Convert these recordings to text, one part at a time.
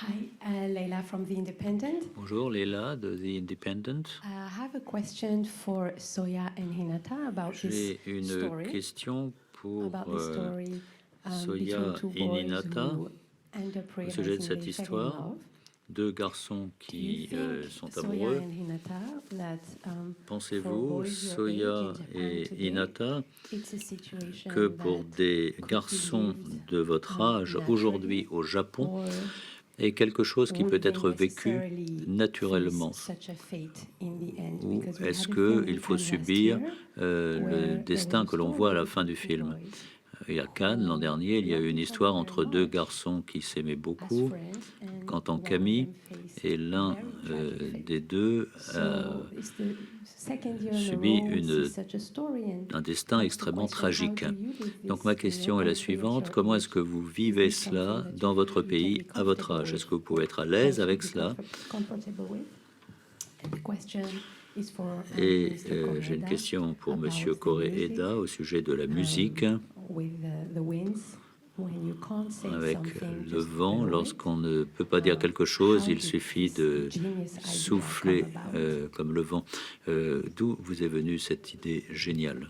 Hi, Leila from The Independent. Bonjour, Leila de The Independent. I have a question for Soya and Hinata about this J'ai une story. question pour About this story Soya between two et boys Ninata who end up au sujet de realizing cette they fell in histoire. love. Deux garçons Do you qui think, sont Soya amoureux. and Hinata, that for Pensez-vous, boys your Soya age in Japan et today, Hinata, it's a situation que pour that des could be garçons lived de votre âge aujourd'hui naturally, au Japon or est quelque chose qui peut would they être vécu necessarily face naturellement? such a fate in the end? Ou Because we est-ce had a film qu'il in faut Cannes last subir year le where there was destin a que l'on voit à la story fin du of two film? boys Et à Cannes, l'an dernier, il y a eu une loved each histoire other very entre deux much garçons qui s'aimaient as beaucoup, friends, and Quentin one of Camille, them faced et a l'un very tragic fate. des deux So it's the second year in a subit row we see such a story, and un destin that's the extrêmement question: how tragique. do you live Donc this ma in your question est la country at suivante, your comment est-ce age? que vous Is vivez this something cela that dans votre you can pays be à votre comfortable âge? with, Est-ce que vous pouvez or être à l'aise also avec be cela? comfortable with? And the question is for Et Mr. j'ai une Koreeda question pour about Monsieur the Koreeda music, au sujet de la musique. with the winds, when you can't say Avec something, le just vent, blow it. lorsqu'on ne peut pas dire quelque chose, How il did suffit this de genius idea come souffler about? comme le vent. D'où vous est venue cette idée géniale?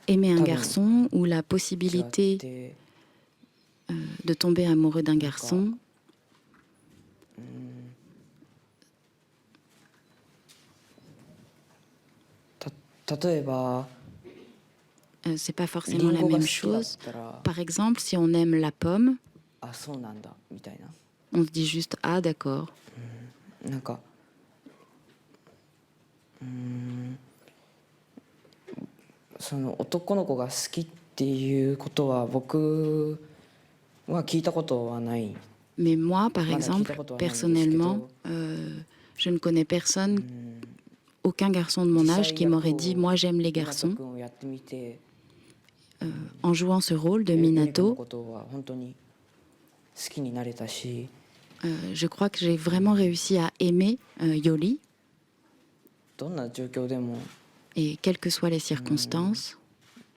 Aimer un garçon ou la possibilité de tomber amoureux d'un garçon, c'est pas forcément la même chose. Par exemple, si on aime la pomme, on se dit juste ah d'accord. Mais moi, par exemple, personnellement, je ne connais personne, aucun garçon de mon âge qui m'aurait dit « moi j'aime les garçons ». En jouant ce rôle de Minato, je crois que j'ai vraiment réussi à aimer Yoli. Et quelles que soient les circonstances,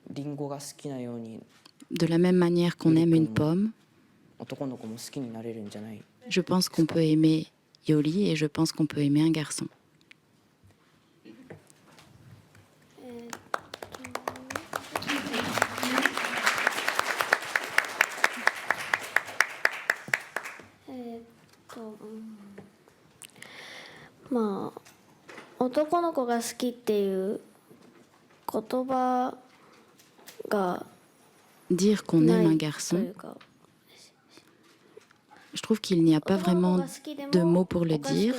de la même manière qu'on aime une pomme, je pense qu'on peut aimer Yoli et je pense qu'on peut aimer un garçon. Dire qu'on aime un garçon, je trouve qu'il n'y a pas vraiment de mots pour le dire.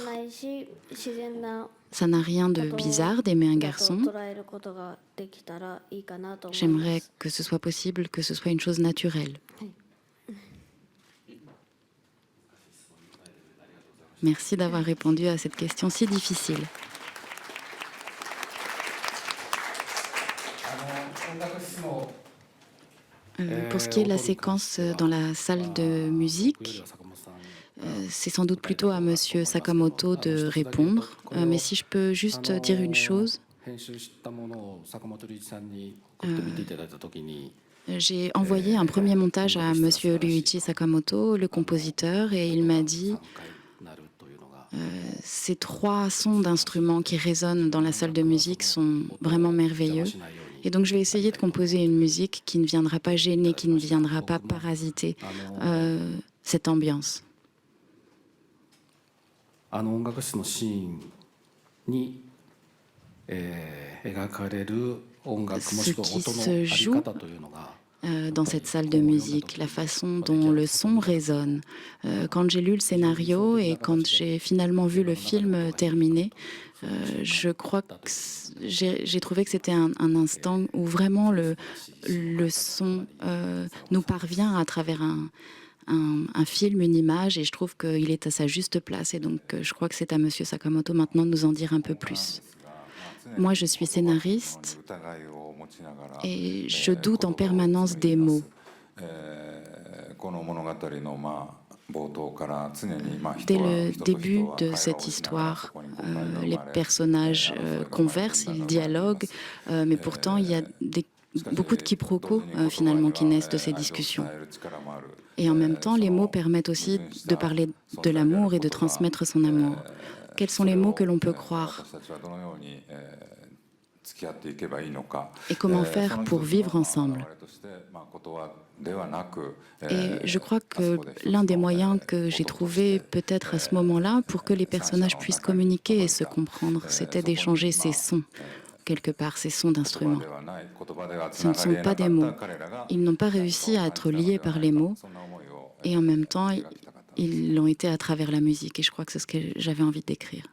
Ça n'a rien de bizarre d'aimer un garçon. J'aimerais que ce soit possible, que ce soit une chose naturelle. Merci d'avoir répondu à cette question si difficile. Pour ce qui est de la séquence dans la salle de musique, c'est sans doute plutôt à Monsieur Sakamoto de répondre. Mais si je peux juste dire une chose, j'ai envoyé un premier montage à Monsieur Ryuichi Sakamoto, le compositeur, et il m'a dit ces 3 sons d'instruments qui résonnent dans la salle de musique sont vraiment merveilleux. Et donc je vais essayer de composer une musique qui ne viendra pas gêner, qui ne viendra pas parasiter cette ambiance. Ce qui se joue dans cette salle de musique, la façon dont le son résonne. Quand j'ai lu le scénario et quand j'ai finalement vu le film terminé, je crois que j'ai trouvé que c'était un instant où vraiment le son nous parvient à travers un film, une image, et je trouve qu'il est à sa juste place. Et donc, je crois que c'est à Monsieur Sakamoto maintenant de nous en dire un peu plus. Moi, je suis scénariste et je doute en permanence des mots. Dès le début de cette histoire, les personnages conversent, ils dialoguent, mais pourtant il y a beaucoup de quiproquos finalement qui naissent de ces discussions. Et en même temps, les mots permettent aussi de parler de l'amour et de transmettre son amour. Quels sont les mots que l'on peut croire? Et comment faire pour vivre ensemble? Et je crois que l'un des moyens que j'ai trouvé peut-être à ce moment-là pour que les personnages puissent communiquer et se comprendre, c'était d'échanger ces sons, quelque part, ces sons d'instruments. Ce ne sont pas des mots. Ils n'ont pas réussi à être liés par les mots et en même temps, ils l'ont été à travers la musique et je crois que c'est ce que j'avais envie d'écrire.